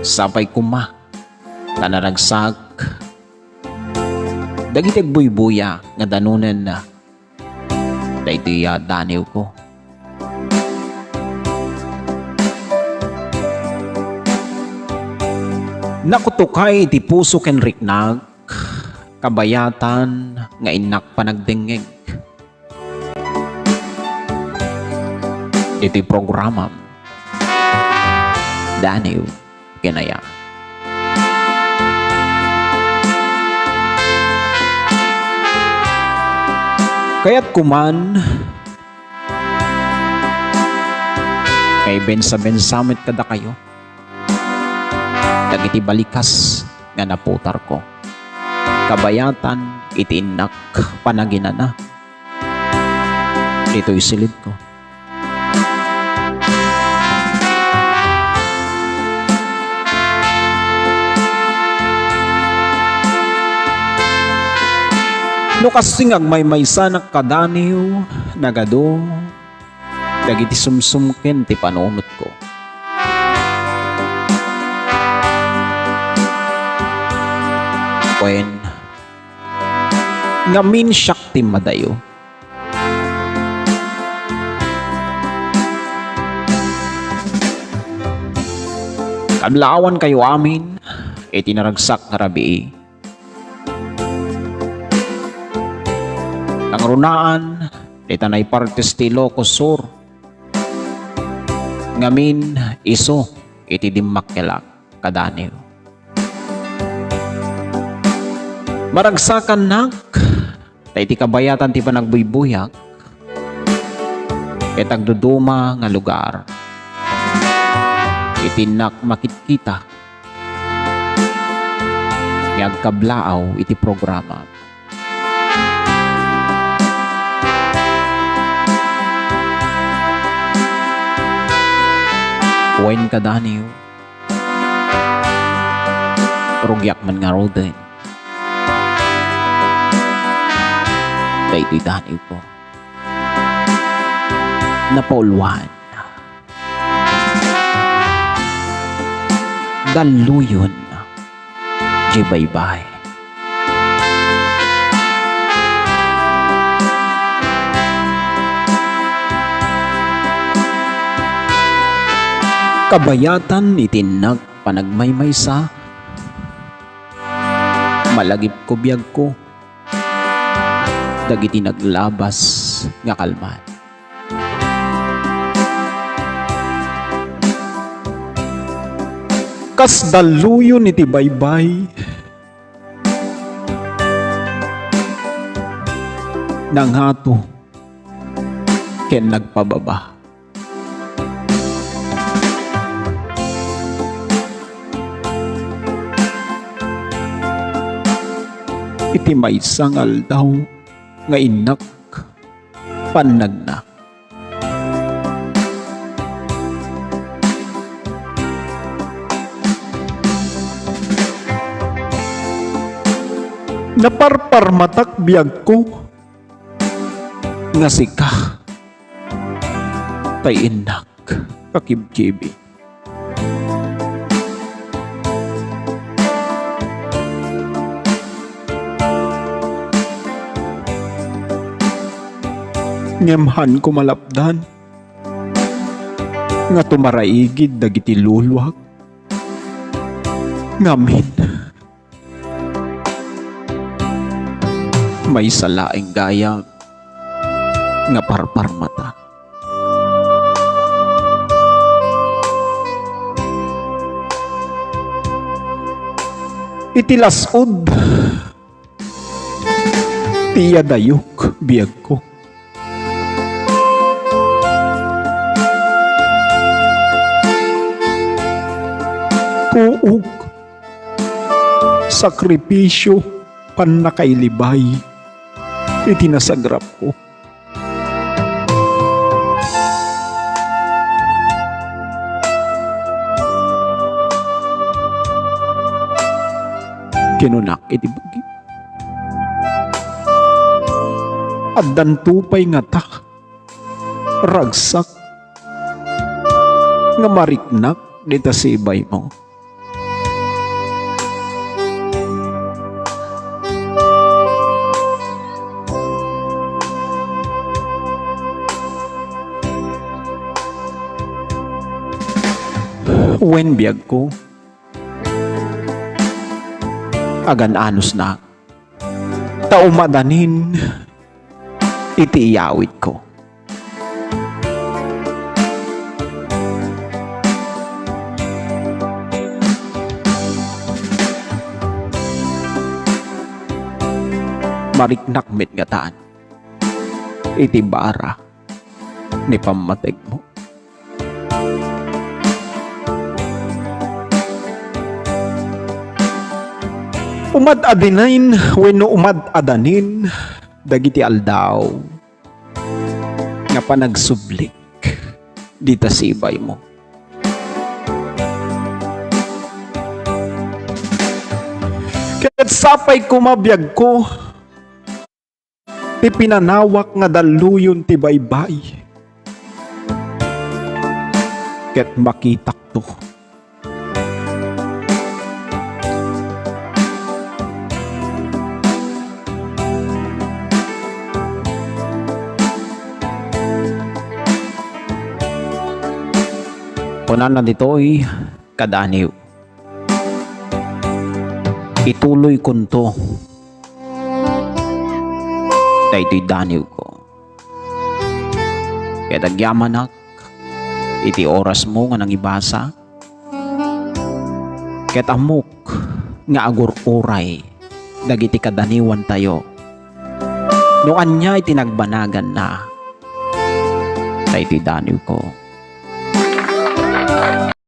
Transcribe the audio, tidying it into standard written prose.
Sapay kuma, tanaragsak, dagitig buybuya nga danunan na, daytoy daniw ko. Nakutukay iti puso ken riknag, kabayatan nga inak panagdengeg. Iti programa daniw kinaya. Kaya't kuman kay bensa-bensamit kada kayo, dagiti balikas nga naputar ko, kabayatan iti inak panaginana, ito'y silid ko. No kasing agmaymaysa na kadaniw, nagado, dagiti sumsumken ti panunot ko. Kwen, ngamin siyak ti madayo. Kadlawan kayo amin, iti naragsak nga rabii. Ang runaan, itanay partes ti Ilocos Sur. Ngamin, iso, iti dimmakkelak, kadaniw. Maragsakan nak, iti kabayatan ti panagbuybuyak, itag duduma nga lugar. Itinak makitkita, ngagkablaaw iti programa. Kuwain ka daniw, rugyak man nga roden, daytoy daniw ko, napauluhan, daluyon, jibaybay. Kabayatan itinak panagmaymaysa, malagip ko biyag ko, dagiti naglabas nga kalman. Kas daluyon iti baybay, nang hato ken nagpababa. Iti maysang aldaw nga inak panagna. Naparparmatak biyag ko nga sika tay inak kakibkibi. Ngemhan ko malapdan nga tumaraigid dagiti luluwag ngamin may salaing gayam nga parparmata. Itilasod tiya dayok biyag ko. Tuog, sakripisyo, panakailibay, itinasagrap ko. Kinunak iti bagi. Addan tupay nga ta, ragsak, nga mariknak dita si ibay mo. wen biyag ko. Agan anos na. Taumadanin. Iti iyawit ko. Mariknak mit nga taan. Iti bara ni pamateg mo. Umad adinain wenno umad adanin dagiti aldaw nga panagsublik dita sibay mo. Ket sapay kumabiyag ko ti pinanawak nga daluyon ti baybay. Ket makitak to. Kunan na dito'y kadaniw. Ituloy kunto. Daytoy daniw ko. Kaya dagyamanak, iti oras mo nga nang ibasa. Kaya amok nga agur-uray, dagiti kadaniwan tayo. Noan niya itinagbanagan na. Daytoy daniw ko.